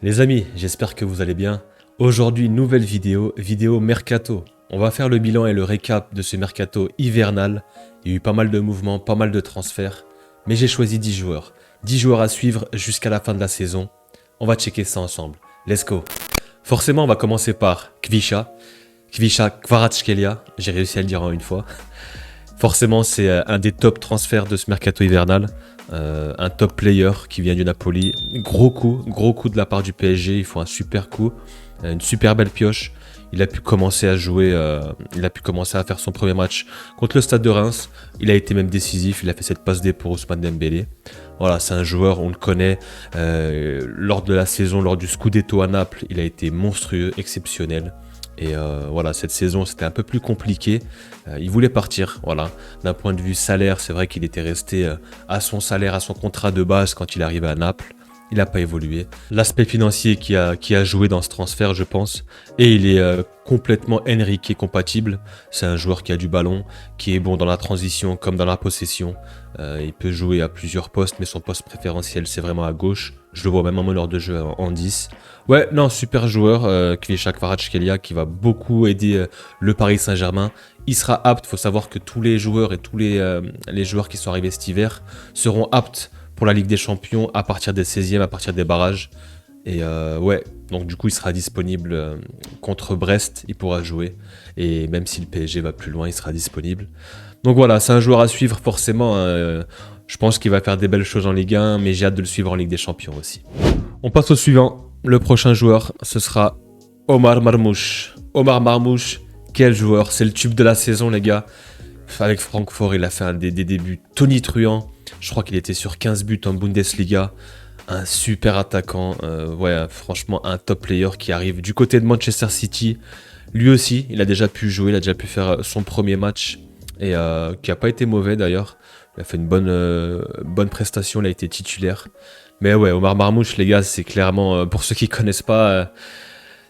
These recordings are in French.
Les amis, j'espère que vous allez bien. Aujourd'hui, nouvelle vidéo Mercato. On va faire le bilan et le récap de ce Mercato hivernal. Il y a eu pas mal de mouvements, pas mal de transferts. Mais j'ai choisi 10 joueurs. 10 joueurs à suivre jusqu'à la fin de la saison. On va checker ça ensemble. Let's go. Forcément, on va commencer par Kvisha. Kvisha Kvaratskhelia. J'ai réussi à le dire en une fois. Forcément, c'est un des top transferts de ce Mercato hivernal. Un top player qui vient du Napoli. Gros coup de la part du PSG. Il faut un super coup. Une super belle pioche. Il a pu commencer à jouer, il a pu commencer à faire son premier match contre le Stade de Reims. Il a été même décisif. Il a fait cette passe D pour Ousmane Dembélé. Voilà, c'est un joueur, on le connaît. Lors de la saison, lors du Scudetto à Naples, il a été monstrueux, exceptionnel. Et voilà, cette saison, c'était un peu plus compliqué. Il voulait partir, voilà. D'un point de vue salaire, c'est vrai qu'il était resté à son salaire, à son contrat de base quand il est arrivé à Naples. Il n'a pas évolué. L'aspect financier qui a joué dans ce transfert, je pense. Et il est complètement Enrique compatible. C'est un joueur qui a du ballon, qui est bon dans la transition comme dans la possession. Il peut jouer à plusieurs postes, mais son poste préférentiel, c'est vraiment à gauche. Je le vois même en meneur de jeu en 10. Ouais, non, super joueur, Kvisha Kvaratskhelia, qui va beaucoup aider le Paris Saint-Germain. Il sera apte, il faut savoir que tous les joueurs et tous les joueurs qui sont arrivés cet hiver seront aptes pour la Ligue des Champions à partir des 16e, à partir des barrages. Et ouais, donc du coup, il sera disponible contre Brest, il pourra jouer. Et même si le PSG va plus loin, il sera disponible. Donc voilà, c'est un joueur à suivre forcément. Je pense qu'il va faire des belles choses en Ligue 1, mais j'ai hâte de le suivre en Ligue des Champions aussi. On passe au suivant. Le prochain joueur, ce sera Omar Marmoush. Omar Marmoush, quel joueur. C'est le tube de la saison, les gars. Avec Francfort, il a fait des débuts tonitruants. Je crois qu'il était sur 15 buts en Bundesliga. Un super attaquant. Ouais, franchement, un top player qui arrive du côté de Manchester City. Lui aussi, il a déjà pu jouer, il a déjà pu faire son premier match. Et qui n'a pas été mauvais d'ailleurs. Il a fait une bonne prestation, il a été titulaire. Mais ouais, Omar Marmoush, les gars, c'est clairement, pour ceux qui ne connaissent pas,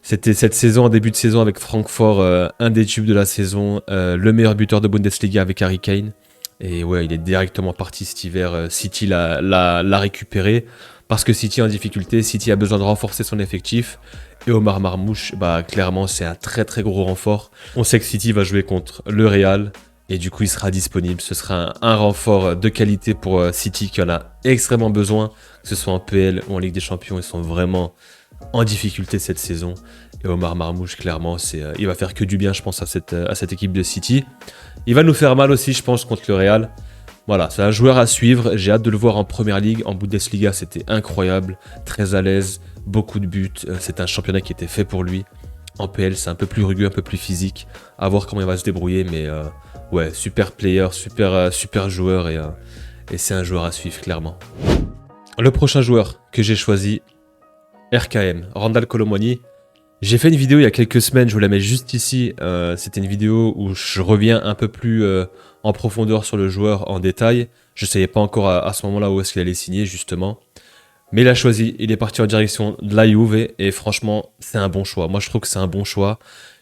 c'était cette saison, en début de saison avec Francfort, un des tubes de la saison, le meilleur buteur de Bundesliga avec Harry Kane. Et ouais, il est directement parti cet hiver. City l'a récupéré parce que City est en difficulté. City a besoin de renforcer son effectif. Et Omar Marmoush, bah, clairement, c'est un très très gros renfort. On sait que City va jouer contre le Real. Et du coup, il sera disponible. Ce sera un renfort de qualité pour City qui en a extrêmement besoin. Que ce soit en PL ou en Ligue des Champions, ils sont vraiment en difficulté cette saison. Et Omar Marmoush, clairement, il va faire que du bien, je pense, à cette équipe de City. Il va nous faire mal aussi, je pense, contre le Real. Voilà, c'est un joueur à suivre. J'ai hâte de le voir en Première Ligue. En Bundesliga, c'était incroyable. Très à l'aise, beaucoup de buts. C'est un championnat qui était fait pour lui. En PL, c'est un peu plus rugueux, un peu plus physique. À voir comment il va se débrouiller, mais ouais, super player, super joueur. Et c'est un joueur à suivre, clairement. Le prochain joueur que j'ai choisi, RKM, Randal Kolo Muani. J'ai fait une vidéo il y a quelques semaines, je vous la mets juste ici. C'était une vidéo où je reviens un peu plus en profondeur sur le joueur en détail. Je ne savais pas encore à ce moment-là où est-ce qu'il allait signer, justement. Mais il a choisi, il est parti en direction de la Juve et franchement, c'est un bon choix. Moi, je trouve que c'est un bon choix.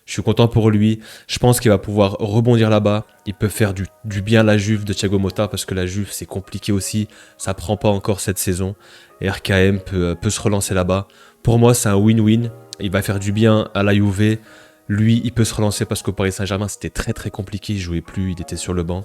Je suis content pour lui. Je pense qu'il va pouvoir rebondir là-bas. Il peut faire du bien à la Juve de Thiago Motta parce que la Juve, c'est compliqué aussi. Ça prend pas encore cette saison. Et RKM peut se relancer là-bas. Pour moi, c'est un win-win. Il va faire du bien à la Juve. Lui, il peut se relancer parce qu'au Paris Saint-Germain, c'était très très compliqué. Il jouait plus, il était sur le banc.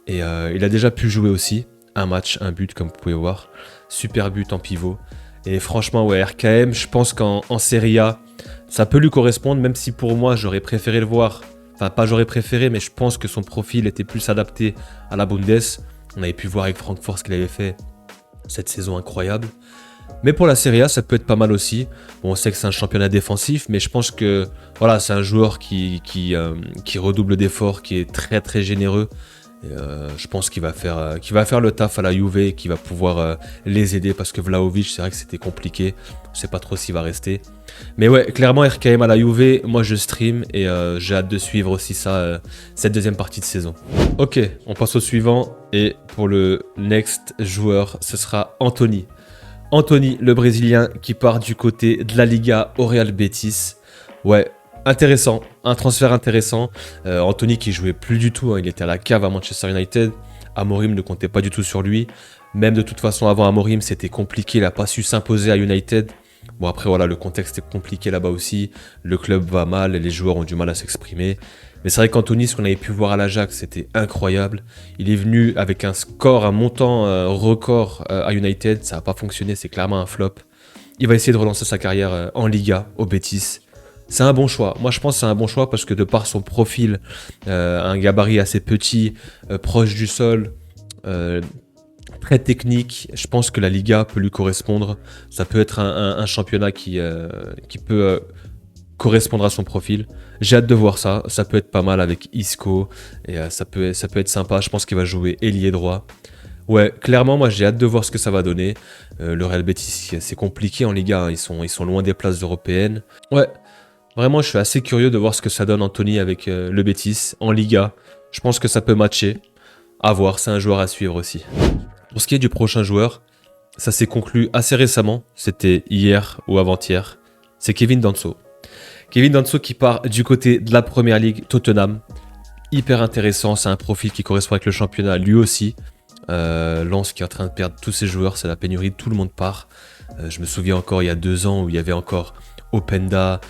Et il a déjà pu jouer aussi. Un match, un but, comme vous pouvez voir. Super but en pivot. Et franchement, ouais, RKM, je pense qu'en Serie A, ça peut lui correspondre, même si pour moi, j'aurais préféré le voir. Enfin, pas j'aurais préféré, mais je pense que son profil était plus adapté à la Bundes. On avait pu voir avec Francfort ce qu'il avait fait cette saison incroyable. Mais pour la Serie A, ça peut être pas mal aussi. Bon, on sait que c'est un championnat défensif, mais je pense que voilà, c'est un joueur qui redouble d'efforts, qui est très très généreux. Et, je pense qu'il va faire le taf à la Juve et qu'il va pouvoir les aider parce que Vlahovic, c'est vrai que c'était compliqué. On ne sait pas trop s'il va rester. Mais ouais, clairement, RKM à la Juve, moi je stream et j'ai hâte de suivre aussi ça, cette deuxième partie de saison. Ok, on passe au suivant. Et pour le next joueur, ce sera Anthony. Anthony, le Brésilien qui part du côté de la Liga au Real Betis. Ouais, intéressant, un transfert intéressant. Anthony qui jouait plus du tout, hein, il était à la cave à Manchester United. Amorim ne comptait pas du tout sur lui. Même de toute façon, avant Amorim, c'était compliqué, il n'a pas su s'imposer à United. Bon après voilà, le contexte est compliqué là-bas aussi, le club va mal et les joueurs ont du mal à s'exprimer. Mais c'est vrai qu'Anthony, ce qu'on avait pu voir à l'Ajax, c'était incroyable. Il est venu avec un score, un montant record à United, ça n'a pas fonctionné, c'est clairement un flop. Il va essayer de relancer sa carrière en Liga, au Betis. C'est un bon choix. Moi, je pense que c'est un bon choix parce que de par son profil, un gabarit assez petit, proche du sol, très technique, je pense que la Liga peut lui correspondre. Ça peut être un championnat qui peut correspondre à son profil. J'ai hâte de voir ça. Ça peut être pas mal avec Isco et ça peut être sympa. Je pense qu'il va jouer ailier droit. Ouais, clairement, moi j'ai hâte de voir ce que ça va donner. Le Real Betis, c'est compliqué en Liga, hein. Ils sont loin des places européennes. Ouais, vraiment, je suis assez curieux de voir ce que ça donne Anthony avec le Betis en Liga. Je pense que ça peut matcher. À voir, c'est un joueur à suivre aussi. Pour ce qui est du prochain joueur, ça s'est conclu assez récemment. C'était hier ou avant-hier. C'est Kevin Danso. Kevin Danso qui part du côté de la Première Ligue, Tottenham. Hyper intéressant, c'est un profil qui correspond avec le championnat lui aussi. Lens qui est en train de perdre tous ses joueurs, c'est la pénurie, tout le monde part. Je me souviens encore il y a 2 ans où il y avait encore Openda,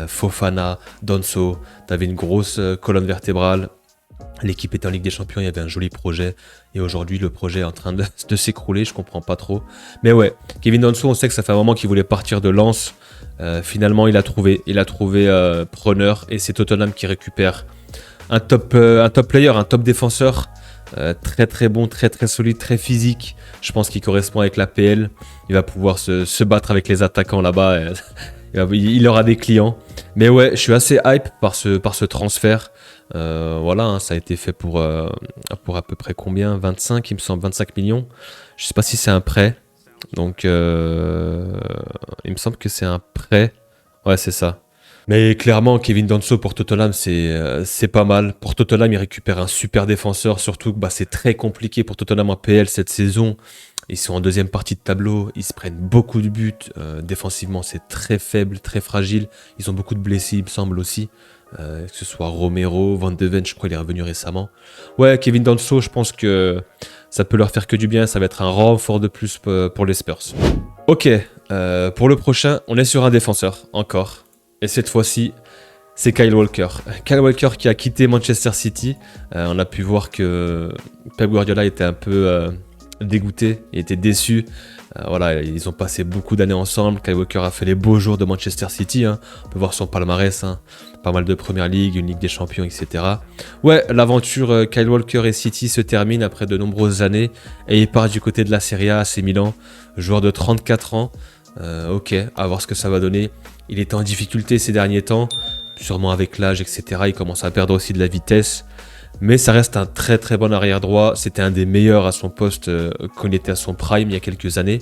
Fofana, Danso. T'avais une grosse colonne vertébrale. L'équipe était en Ligue des Champions, il y avait un joli projet. Et aujourd'hui, le projet est en train de s'écrouler, je comprends pas trop. Mais ouais, Kevin Danso, on sait que ça fait un moment qu'il voulait partir de Lens. Finalement, il a trouvé preneur. Et c'est Tottenham qui récupère un top player, un top défenseur. Très très bon, très très solide, très physique. Je pense qu'il correspond avec la PL. Il va pouvoir se battre avec les attaquants là-bas. Il aura des clients. Mais ouais, je suis assez hype par ce transfert. Voilà, hein, ça a été fait pour à peu près combien? 25, il me semble, 25 millions. Je sais pas si c'est un prêt. Donc, il me semble que c'est un prêt. Ouais, c'est ça. Mais clairement, Kevin Danso pour Tottenham, c'est pas mal. Pour Tottenham, il récupère un super défenseur. Surtout que c'est très compliqué pour Tottenham en PL cette saison. Ils sont en deuxième partie de tableau. Ils se prennent beaucoup de buts. Défensivement, c'est très faible, très fragile. Ils ont beaucoup de blessés, il me semble aussi. Que ce soit Romero, Van de Ven, je crois qu'il est revenu récemment. Ouais, Kevin Danso, je pense que ça peut leur faire que du bien. Ça va être un renfort de plus pour les Spurs. Ok, pour le prochain, on est sur un défenseur, encore. Et cette fois-ci, c'est Kyle Walker. Kyle Walker qui a quitté Manchester City. On a pu voir que Pep Guardiola était un peu dégoûté, il était déçu. Voilà, ils ont passé beaucoup d'années ensemble. Kyle Walker a fait les beaux jours de Manchester City. Hein. On peut voir son palmarès. Hein. Pas mal de Première Ligue, une Ligue des Champions, etc. Ouais, l'aventure Kyle Walker et City se termine après de nombreuses années. Et il part du côté de la Serie A, AC Milan. Joueur de 34 ans. Ok, à voir ce que ça va donner. Il était en difficulté ces derniers temps. Sûrement avec l'âge, etc. Il commence à perdre aussi de la vitesse. Mais ça reste un très très bon arrière droit. C'était un des meilleurs à son poste quand il était à son prime il y a quelques années.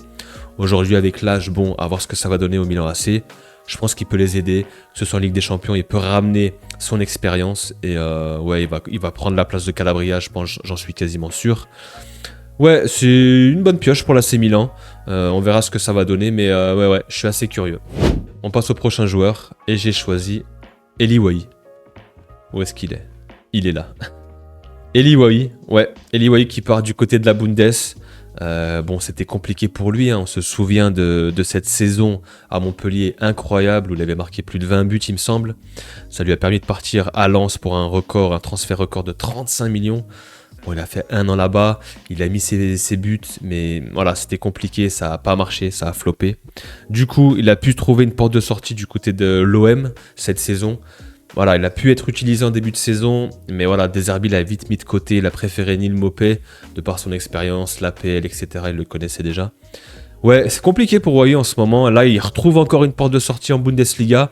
Aujourd'hui avec l'âge, bon, à voir ce que ça va donner au Milan AC. Je pense qu'il peut les aider, que ce soit en Ligue des Champions, il peut ramener son expérience. Et ouais, il va prendre la place de Calabria, je pense, j'en suis quasiment sûr. Ouais, c'est une bonne pioche pour l'AC Milan. On verra ce que ça va donner, mais ouais, je suis assez curieux. On passe au prochain joueur, et j'ai choisi Eli Wahi. Où est-ce qu'il est? Il est là. Eli Wahi, ouais, Eli Wahi qui part du côté de la Bundes. Bon, c'était compliqué pour lui, hein. On se souvient de cette saison à Montpellier incroyable où il avait marqué plus de 20 buts, il me semble. Ça lui a permis de partir à Lens pour un transfert record de 35 millions. Bon, il a fait 1 an là-bas, il a mis ses buts, mais voilà, c'était compliqué, ça n'a pas marché, ça a floppé. Du coup, il a pu trouver une porte de sortie du côté de l'OM cette saison. Voilà, il a pu être utilisé en début de saison, mais voilà, De Zerbi l'a vite mis de côté, il a préféré Neil Maupay, de par son expérience, l'APL, etc., il le connaissait déjà. Ouais, c'est compliqué pour Wahi en ce moment, là il retrouve encore une porte de sortie en Bundesliga,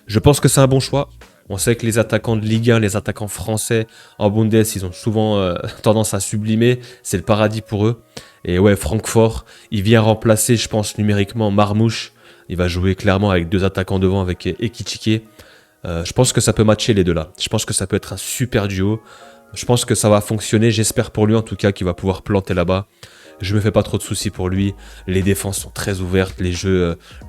je pense que c'est un bon choix. On sait que les attaquants de Ligue 1, les attaquants français en Bundes, ils ont souvent tendance à sublimer, c'est le paradis pour eux. Et ouais, Francfort, il vient remplacer, je pense, numériquement Marmouche, il va jouer clairement avec 2 attaquants devant avec Ekitike. Je pense que ça peut matcher les deux là. Je pense que ça peut être un super duo. Je pense que ça va fonctionner. J'espère pour lui en tout cas qu'il va pouvoir planter là-bas. Je me fais pas trop de soucis pour lui. Les défenses sont très ouvertes. Le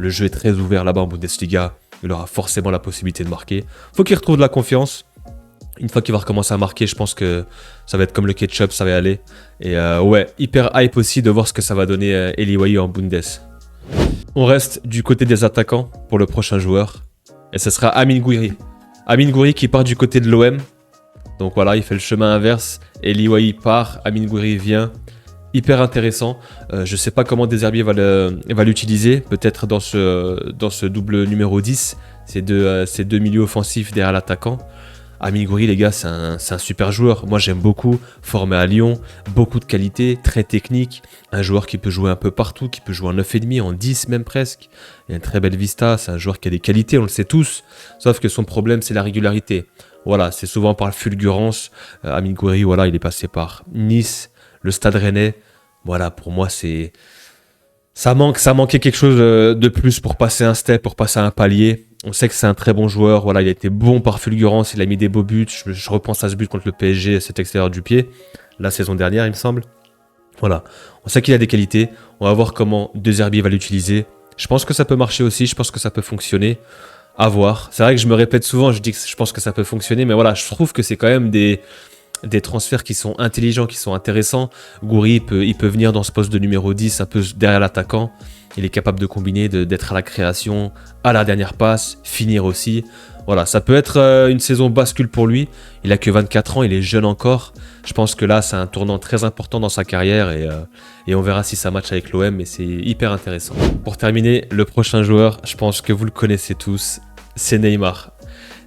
jeu est très ouvert là-bas en Bundesliga. Il aura forcément la possibilité de marquer. Faut qu'il retrouve de la confiance. Une fois qu'il va recommencer à marquer, je pense que ça va être comme le ketchup, ça va y aller. Et ouais, hyper hype aussi de voir ce que ça va donner Eli Wahi en Bundes. On reste du côté des attaquants pour le prochain joueur. Et ce sera Amine Gouiri. Amine Gouiri qui part du côté de l'OM. Donc voilà, il fait le chemin inverse. Eli Wahi part, Amine Gouiri vient. Hyper intéressant. Je ne sais pas comment Deserbi va l'utiliser. Peut-être dans ce double numéro 10. Ces deux milieux offensifs derrière l'attaquant. Amine Gouiri, les gars, c'est un super joueur. Moi, j'aime beaucoup. Formé à Lyon, beaucoup de qualité, très technique. Un joueur qui peut jouer un peu partout, qui peut jouer en 9,5, en 10 même presque. Il a une très belle vista. C'est un joueur qui a des qualités, on le sait tous. Sauf que son problème, c'est la régularité. Voilà, c'est souvent par fulgurance. Amine Gouiri, voilà, il est passé par Nice, le Stade Rennais. Voilà, pour moi, ça manquait quelque chose de plus pour passer un step, pour passer un palier. On sait que c'est un très bon joueur. Voilà, il a été bon par fulgurance. Il a mis des beaux buts. Je repense à ce but contre le PSG, cet extérieur du pied, la saison dernière, il me semble. Voilà, on sait qu'il a des qualités. On va voir comment Deserbi va l'utiliser. Je pense que ça peut marcher aussi. Je pense que ça peut fonctionner. À voir. C'est vrai que je me répète souvent. Je dis que je pense que ça peut fonctionner. Mais voilà, je trouve que c'est quand même des transferts qui sont intelligents, qui sont intéressants. Gouiri, il peut venir dans ce poste de numéro 10, un peu derrière l'attaquant. Il est capable de combiner, d'être à la création, à la dernière passe, finir aussi. Voilà, ça peut être une saison bascule pour lui. Il a que 24 ans, il est jeune encore. Je pense que là, c'est un tournant très important dans sa carrière et on verra si ça match avec l'OM, mais c'est hyper intéressant. Pour terminer, le prochain joueur, je pense que vous le connaissez tous, c'est Neymar.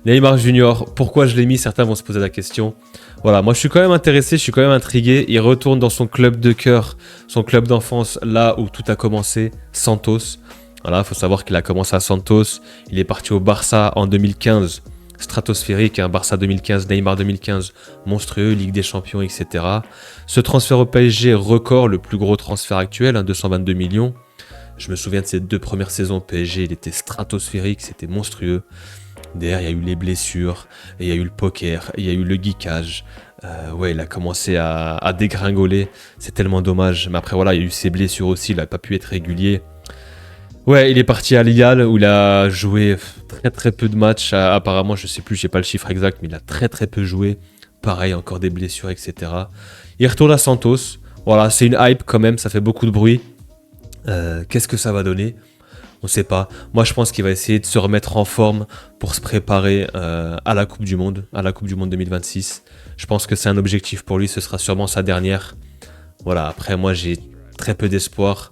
Neymar Junior, pourquoi je l'ai mis? Certains vont se poser la question. Voilà, moi je suis quand même intéressé, je suis quand même intrigué. Il retourne dans son club de cœur, son club d'enfance, là où tout a commencé, Santos. Voilà, il faut savoir qu'il a commencé à Santos. Il est parti au Barça en 2015, stratosphérique, hein, Barça 2015, Neymar 2015, monstrueux, Ligue des Champions, etc. Ce transfert au PSG, record, le plus gros transfert actuel, hein, 222 millions. Je me souviens de ses 2 premières saisons au PSG, il était stratosphérique, c'était monstrueux. Derrière, il y a eu les blessures, et il y a eu le poker, et il y a eu le geekage. Ouais, il a commencé à dégringoler. C'est tellement dommage. Mais après, voilà, il y a eu ses blessures aussi. Il n'a pas pu être régulier. Ouais, il est parti à Lille où il a joué très très peu de matchs. Apparemment, je sais plus, j'ai pas le chiffre exact, mais il a très très peu joué. Pareil, encore des blessures, etc. Il retourne à Santos. Voilà, c'est une hype quand même. Ça fait beaucoup de bruit. Qu'est-ce que ça va donner ? On ne sait pas. Moi, je pense qu'il va essayer de se remettre en forme pour se préparer à la Coupe du Monde, 2026. Je pense que c'est un objectif pour lui. Ce sera sûrement sa dernière. Voilà. Après, moi, j'ai très peu d'espoir.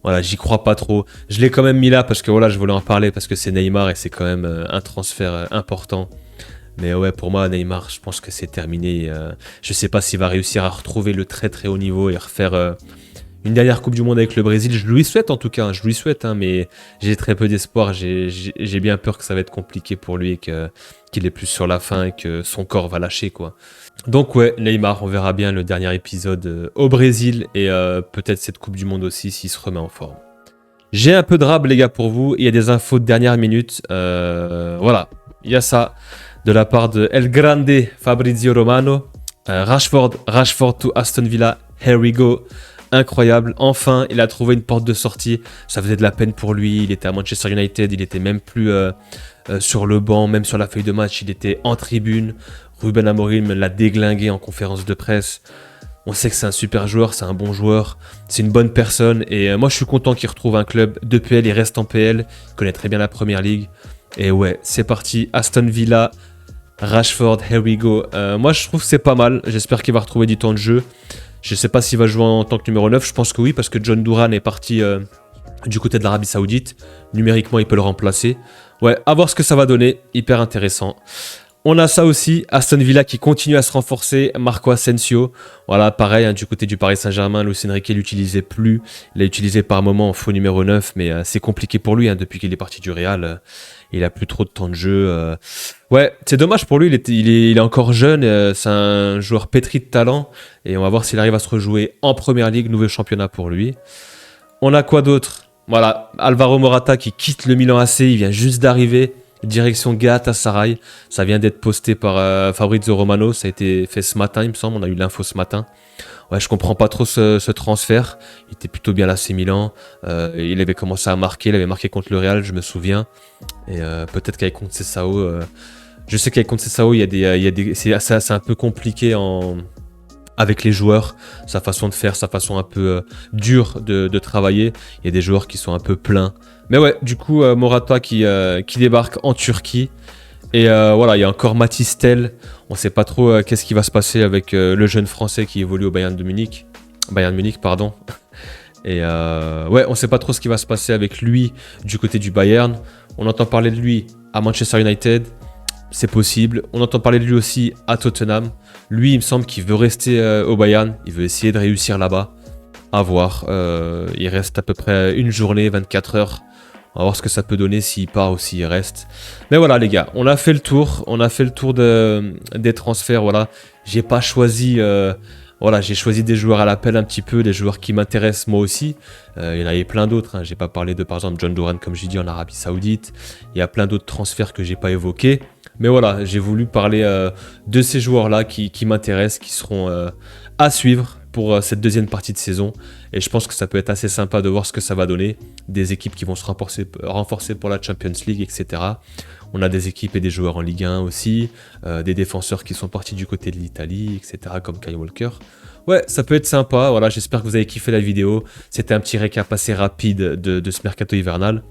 Voilà, j'y crois pas trop. Je l'ai quand même mis là parce que voilà, je voulais en parler parce que c'est Neymar et c'est quand même un transfert important. Mais ouais, pour moi, Neymar, je pense que c'est terminé. Je sais pas s'il va réussir à retrouver le très très haut niveau et refaire une dernière Coupe du Monde avec le Brésil. Je lui souhaite en tout cas, mais j'ai très peu d'espoir. J'ai bien peur que ça va être compliqué pour lui et qu'il est plus sur la fin et que son corps va lâcher, quoi. Donc ouais, Neymar, on verra bien le dernier épisode au Brésil et peut-être cette Coupe du Monde aussi s'il se remet en forme. J'ai un peu de rab, les gars, pour vous. Il y a des infos de dernière minute. Voilà, il y a ça de la part de El Grande Fabrizio Romano. Rashford to Aston Villa, here we go. Incroyable, enfin il a trouvé une porte de sortie. Ça faisait de la peine pour lui. Il était à Manchester United, il était même plus sur le banc, même sur la feuille de match, il était en tribune. Ruben Amorim l'a déglingué en conférence de presse. On sait que c'est un super joueur, c'est un bon joueur, c'est une bonne personne et moi je suis content qu'il retrouve un club de PL. Il reste en PL, il connaît très bien la première ligue et ouais, c'est parti. Aston Villa, Rashford, here we go. Moi je trouve que c'est pas mal, j'espère qu'il va retrouver du temps de jeu. Je ne sais pas s'il va jouer en tant que numéro 9, je pense que oui, parce que John Duran est parti du côté de l'Arabie Saoudite. Numériquement, il peut le remplacer. Ouais, à voir ce que ça va donner, hyper intéressant. On a ça aussi, Aston Villa qui continue à se renforcer, Marco Asensio. Voilà, pareil, hein, du côté du Paris Saint-Germain, Luis Enrique l'utilisait plus. Il l'a utilisé par moment en faux numéro 9, mais c'est compliqué pour lui, hein, depuis qu'il est parti du Real. Il a plus trop de temps de jeu. Ouais, c'est dommage pour lui, il est encore jeune, c'est un joueur pétri de talent. Et on va voir s'il arrive à se rejouer en Première Ligue, nouveau championnat pour lui. On a quoi d'autre ? Voilà, Alvaro Morata qui quitte le Milan AC, il vient juste d'arriver. Direction Galatasaray, ça vient d'être posté par Fabrizio Romano, ça a été fait ce matin il me semble, on a eu l'info ce matin. Ouais, je comprends pas trop ce transfert, il était plutôt bien là, l'AC Milan, il avait commencé à marquer, il avait marqué contre le Real, je me souviens, et peut-être qu'avec Conceição, je sais qu'avec Conceição, c'est un peu compliqué avec les joueurs, sa façon de faire, sa façon un peu dure de travailler. Il y a des joueurs qui sont un peu pleins. Mais ouais, du coup, Morata qui débarque en Turquie. Et voilà, il y a encore Mathys Tel. On ne sait pas trop qu'est-ce qui va se passer avec le jeune Français qui évolue au Bayern de Munich. Bayern Munich, pardon. Et ouais, on ne sait pas trop ce qui va se passer avec lui du côté du Bayern. On entend parler de lui à Manchester United. C'est possible. On entend parler de lui aussi à Tottenham. Lui, il me semble qu'il veut rester au Bayern. Il veut essayer de réussir là-bas. À voir. Il reste à peu près une journée, 24 heures. On va voir ce que ça peut donner s'il part ou s'il reste. Mais voilà les gars, on a fait le tour. On a fait le tour des transferts. Voilà. J'ai pas choisi... voilà, j'ai choisi des joueurs à l'appel un petit peu, des joueurs qui m'intéressent moi aussi. Il y en avait plein d'autres. Hein. J'ai pas parlé de par exemple John Duran comme j'ai dit en Arabie Saoudite. Il y a plein d'autres transferts que j'ai pas évoqués. Mais voilà, j'ai voulu parler de ces joueurs-là qui m'intéressent, qui seront à suivre pour cette deuxième partie de saison. Et je pense que ça peut être assez sympa de voir ce que ça va donner. Des équipes qui vont se renforcer pour la Champions League, etc. On a des équipes et des joueurs en Ligue 1 aussi. Des défenseurs qui sont partis du côté de l'Italie, etc. comme Kyle Walker. Ouais, ça peut être sympa. Voilà, j'espère que vous avez kiffé la vidéo. C'était un petit récap assez rapide de ce mercato hivernal.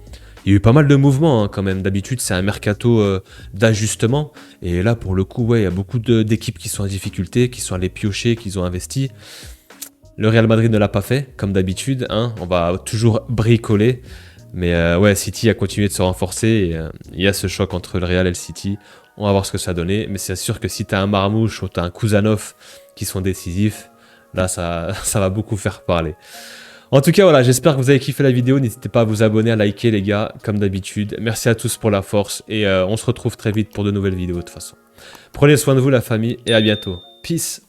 Il y a eu pas mal de mouvements hein, quand même. D'habitude, c'est un mercato d'ajustement. Et là, pour le coup, ouais, il y a beaucoup d'équipes qui sont en difficulté, qui sont allées piocher, qui ont investi. Le Real Madrid ne l'a pas fait, comme d'habitude. Hein. On va toujours bricoler. Mais ouais, City a continué de se renforcer. Et il y a ce choc entre le Real et le City. On va voir ce que ça donnait. Mais c'est sûr que si tu as un Marmouche ou tu as un Kuzanov qui sont décisifs, là, ça va beaucoup faire parler. En tout cas, voilà, j'espère que vous avez kiffé la vidéo. N'hésitez pas à vous abonner, à liker, les gars, comme d'habitude. Merci à tous pour la force et on se retrouve très vite pour de nouvelles vidéos de toute façon. Prenez soin de vous, la famille, et à bientôt. Peace.